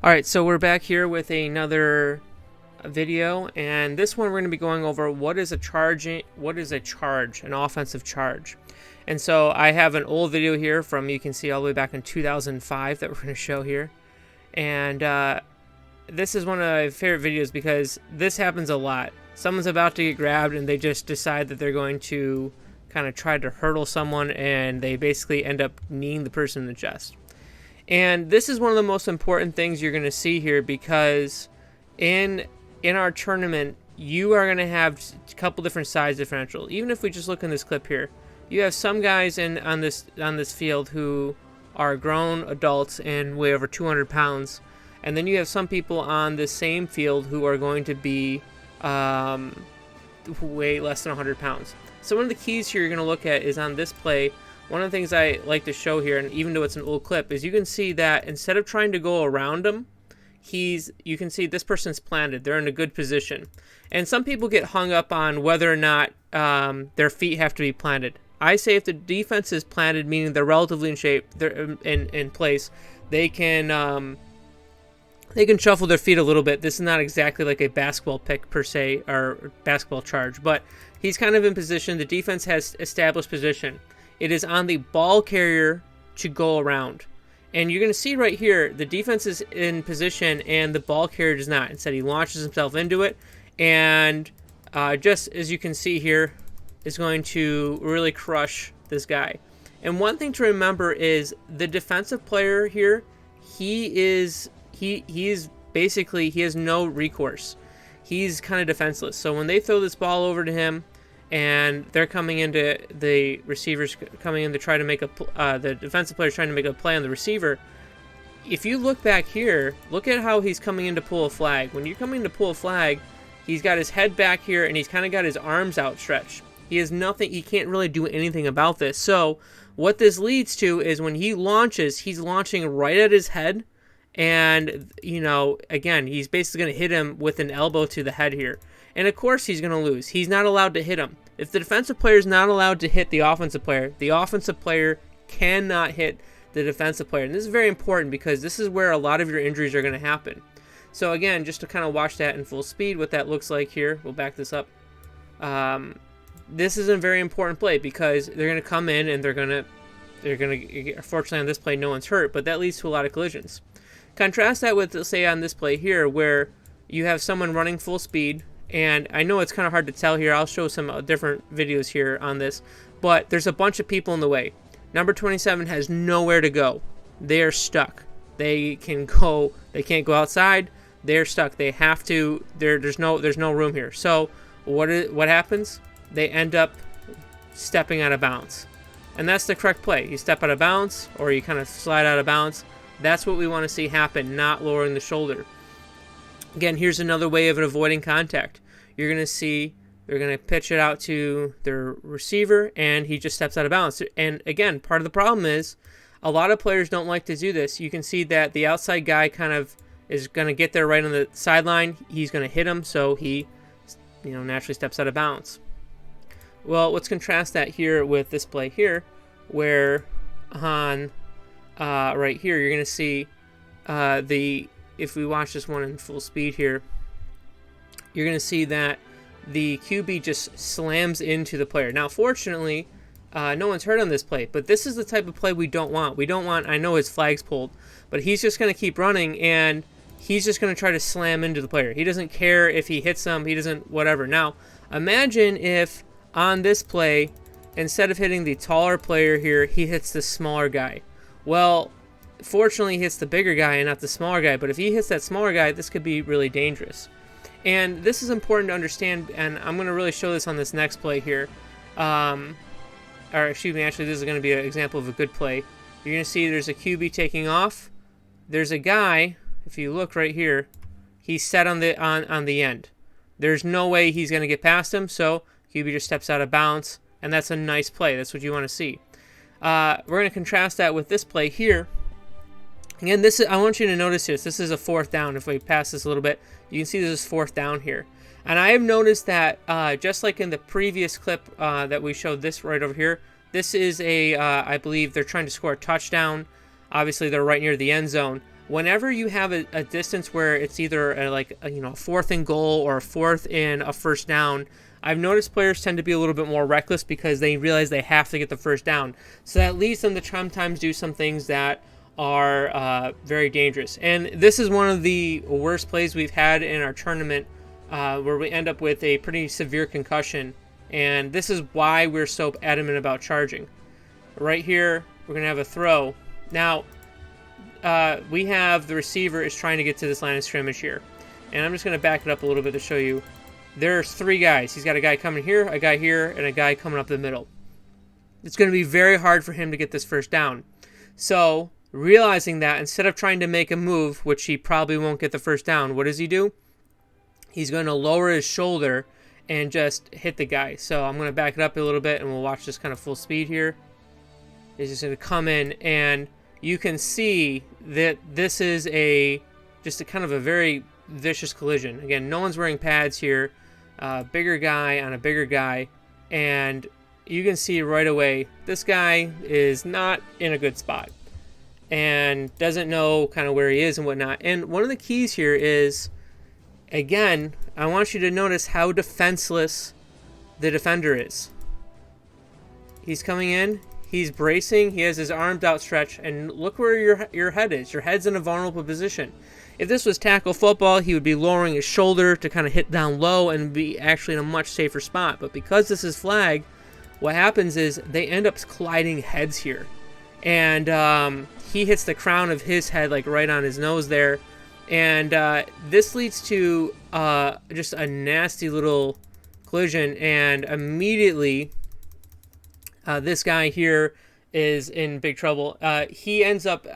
Alright, so we're back here with another video, and this one we're going to be going over what is a charge, an offensive charge. And so I have an old video here from, you can see all the way back in 2005 that we're going to show here. And this is one of my favorite videos because this happens a lot. Someone's about to get grabbed and they just decide that they're going to kind of try to hurdle someone, and they basically end up kneeing the person in the chest. And this is one of the most important things you're going to see here, because in our tournament, you are going to have a couple different size differential. Even if we just look in this clip here, you have some guys on this field who are grown adults and weigh over 200 pounds, and then you have some people on the same field who are going to be who weigh less than 100 pounds. So one of the keys here you're going to look at is on this play. One of the things I like to show here, and even though it's an old clip, is you can see that instead of trying to go around him, you can see this person's planted. They're in a good position. And some people get hung up on whether or not their feet have to be planted. I say if the defense is planted, meaning they're relatively in shape, they're in place, they can shuffle their feet a little bit. This is not exactly like a basketball pick per se, or basketball charge, but he's kind of in position. The defense has established position. It is on the ball carrier to go around. And you're going to see right here, the defense is in position and the ball carrier does not. Instead, he launches himself into it. And just as you can see here, is going to really crush this guy. And one thing to remember is the defensive player here, he is basically, he has no recourse. He's kind of defenseless. So when they throw this ball over to him, and they're coming into the receivers coming in to try to make the defensive player's trying to make a play on the receiver. If you look back here, look at how he's coming in to pull a flag. When you're coming to pull a flag, he's got his head back here and he's kind of got his arms outstretched. He has nothing, he can't really do anything about this. So what this leads to is when he launches, he's launching right at his head. And, you know, again, he's basically going to hit him with an elbow to the head here. And of course he's going to lose. He's not allowed to hit him. If the defensive player is not allowed to hit the offensive player cannot hit the defensive player. And this is very important because this is where a lot of your injuries are going to happen. So again, just to kind of watch that in full speed, what that looks like here, we'll back this up. This is a very important play because they're going to come in and they're going to, fortunately on this play, no one's hurt, but that leads to a lot of collisions. Contrast that with, say, on this play here, where you have someone running full speed. And I know it's kind of hard to tell here. I'll show some different videos here on this. But there's a bunch of people in the way. Number 27 has nowhere to go. They are stuck. They can't go outside. They're stuck. They have to. There's no room here. So what happens? They end up stepping out of bounds. And that's the correct play. You step out of bounds or you kind of slide out of bounds. That's what we want to see happen, not lowering the shoulder. Again, here's another way of avoiding contact. You're going to see they're going to pitch it out to their receiver, and he just steps out of bounds. And again, part of the problem is a lot of players don't like to do this. You can see that the outside guy kind of is going to get there right on the sideline. He's going to hit him, so he, naturally steps out of bounds. Well, let's contrast that here with this play here, where on right here you're going to see if we watch this one in full speed here, you're going to see that the QB just slams into the player. Now, fortunately, no one's hurt on this play, but this is the type of play we don't want. I know his flag's pulled, but he's just going to keep running, and he's just going to try to slam into the player. He doesn't care if he hits him. He doesn't, whatever. Now, imagine if on this play, instead of hitting the taller player here, he hits the smaller guy. Well, fortunately, he hits the bigger guy and not the smaller guy. But if he hits that smaller guy, this could be really dangerous. And this is important to understand, and I'm going to really show this on this next play here. Actually, this is going to be an example of a good play. You're going to see there's a QB taking off. There's a guy, if you look right here, he's set on the end. There's no way he's going to get past him, so QB just steps out of bounds, and that's a nice play. That's what you want to see. We're going to contrast that with this play here. Again, I want you to notice this. This is a fourth down. If we pass this a little bit, you can see this is fourth down here. And I have noticed that just like in the previous clip that we showed this right over here, this is I believe they're trying to score a touchdown. Obviously, they're right near the end zone. whenever you have a distance where it's either a fourth and goal or a fourth and a first down, I've noticed players tend to be a little bit more reckless because they realize they have to get the first down. So that leads them to sometimes do some things that are very dangerous. And this is one of the worst plays we've had in our tournament, where we end up with a pretty severe concussion. And this is why we're so adamant about charging. Right here, we're going to have a throw. Now, we have the receiver is trying to get to this line of scrimmage here. And I'm just going to back it up a little bit to show you. There's three guys. He's got a guy coming here, a guy here, and a guy coming up the middle. It's going to be very hard for him to get this first down. So, realizing that, instead of trying to make a move, which he probably won't get the first down, what does he do? He's going to lower his shoulder and just hit the guy. So, I'm going to back it up a little bit, and we'll watch this kind of full speed here. He's just going to come in, and you can see that this is just a kind of a very vicious collision. Again, no one's wearing pads here. Bigger guy on a bigger guy, and you can see right away this guy is not in a good spot and doesn't know kind of where he is and whatnot. And one of the keys here is, again, I want you to notice how defenseless the defender is. He's coming in, he's bracing, he has his arms outstretched, and look where your head is. Your head's in a vulnerable position. If this was tackle football, he would be lowering his shoulder to kind of hit down low and be actually in a much safer spot. But because this is flag, what happens is they end up colliding heads here. And he hits the crown of his head like right on his nose there. And this leads to just a nasty little collision. And immediately, this guy here is in big trouble. He ends up,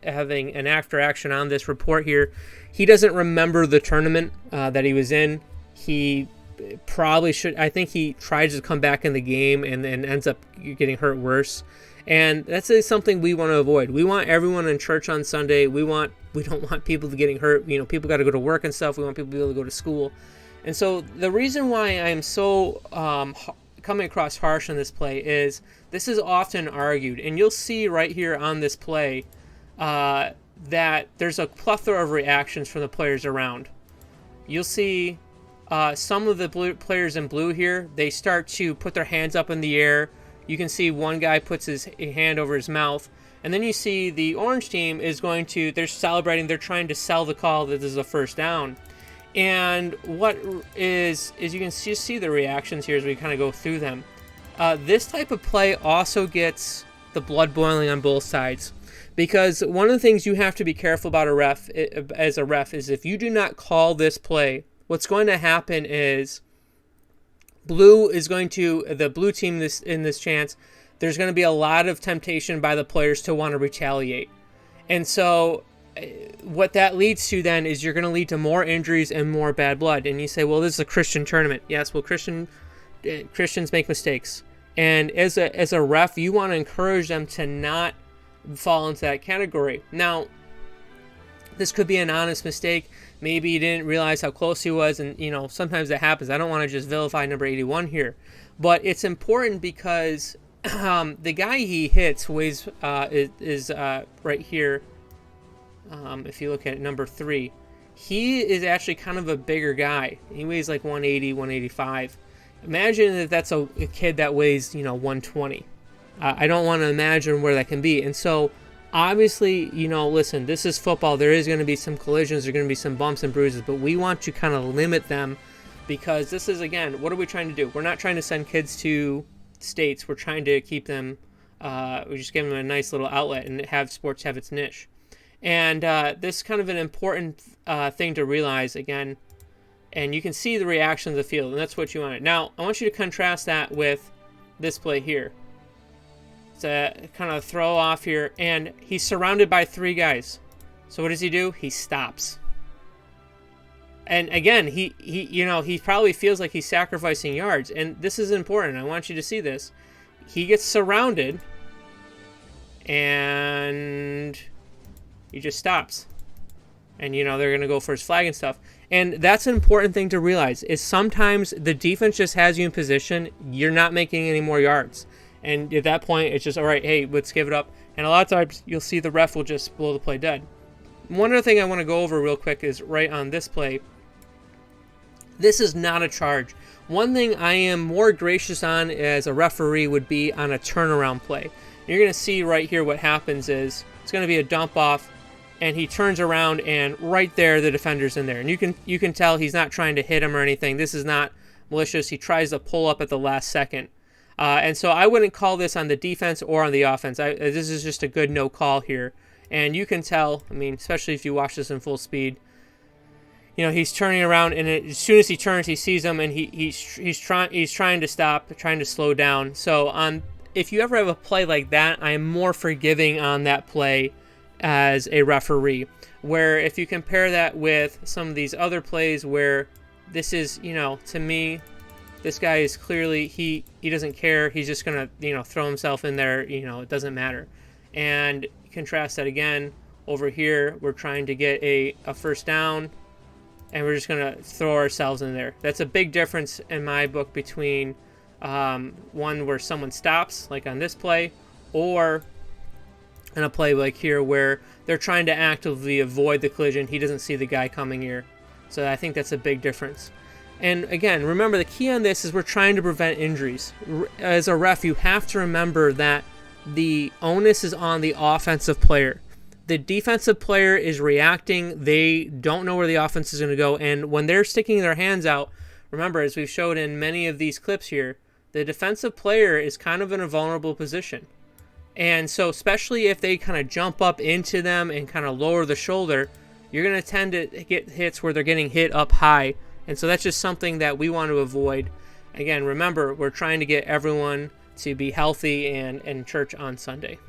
having an after action on this report here. He doesn't remember the tournament that he was in. He probably should. I think he tries to come back in the game and then ends up getting hurt worse. And that's something we want to avoid. We want everyone in church on Sunday. We don't want people to getting hurt. You know, people got to go to work and stuff. We want people to be able to go to school. And so the reason why I'm so coming across harsh on this play is this is often argued, and you'll see right here on this play that there's a plethora of reactions from the players around. You'll see some of the players in blue here, they start to put their hands up in the air. You can see one guy puts his hand over his mouth. And then you see the orange team they're celebrating, they're trying to sell the call that this is a first down. And what is you can see the reactions here as we kind of go through them. This type of play also gets the blood boiling on both sides. Because one of the things you have to be careful about as a ref is if you do not call this play, what's going to happen is the blue team in this chance, there's going to be a lot of temptation by the players to want to retaliate. And so what that leads to then is you're going to lead to more injuries and more bad blood. And you say, well, this is a Christian tournament. Yes, well, Christians make mistakes. And as a ref, you want to encourage them to not fall into that category. Now, this could be an honest mistake. Maybe he didn't realize how close he was, and sometimes that happens. I don't want to just vilify number 81 here, but it's important because the guy he hits weighs is right here. If you look at number 3, he is actually kind of a bigger guy. He weighs like 180, 185. Imagine if that's a kid that weighs 120. I don't want to imagine where that can be. And so, obviously, listen, this is football. There is going to be some collisions. There are going to be some bumps and bruises. But we want to kind of limit them because this is, again, what are we trying to do? We're not trying to send kids to states. We're trying to keep them, we just give them a nice little outlet and have sports have its niche. And this is kind of an important thing to realize, again. And you can see the reaction of the field, and that's what you want. Now, I want you to contrast that with this play here. To kind of throw off here, and he's surrounded by 3 guys. So what does he do? He stops. And again, he probably feels like he's sacrificing yards, and this is important. I want you to see this. He gets surrounded, and he just stops. And they're going to go for his flag and stuff. And that's an important thing to realize is sometimes the defense just has you in position. You're not making any more yards. And at that point, it's just, all right, hey, let's give it up. And a lot of times you'll see the ref will just blow the play dead. One other thing I want to go over real quick is right on this play. This is not a charge. One thing I am more gracious on as a referee would be on a turnaround play. You're going to see right here what happens is it's going to be a dump off, and he turns around, and right there the defender's in there. And you can tell he's not trying to hit him or anything. This is not malicious. He tries to pull up at the last second. And so I wouldn't call this on the defense or on the offense. This is just a good no call here. And you can tell, I mean, especially if you watch this in full speed, you know, he's turning around, and as soon as he turns, he sees him, and he's trying to stop, trying to slow down. So if you ever have a play like that, I am more forgiving on that play as a referee. Where if you compare that with some of these other plays where this is, you know, to me, this guy is clearly, he doesn't care. He's just going to, you know, throw himself in there. You know, it doesn't matter. And contrast that again over here. We're trying to get a first down, and we're just going to throw ourselves in there. That's a big difference in my book between one where someone stops, like on this play, or in a play like here where they're trying to actively avoid the collision. He doesn't see the guy coming here. So I think that's a big difference. And again, remember, the key on this is we're trying to prevent injuries. As a ref, you have to remember that the onus is on the offensive player. The defensive player is reacting. They don't know where the offense is going to go. And when they're sticking their hands out, remember, as we've showed in many of these clips here, the defensive player is kind of in a vulnerable position. And so especially if they kind of jump up into them and kind of lower the shoulder, you're going to tend to get hits where they're getting hit up high. And so that's just something that we want to avoid. Again, remember, we're trying to get everyone to be healthy and in church on Sunday.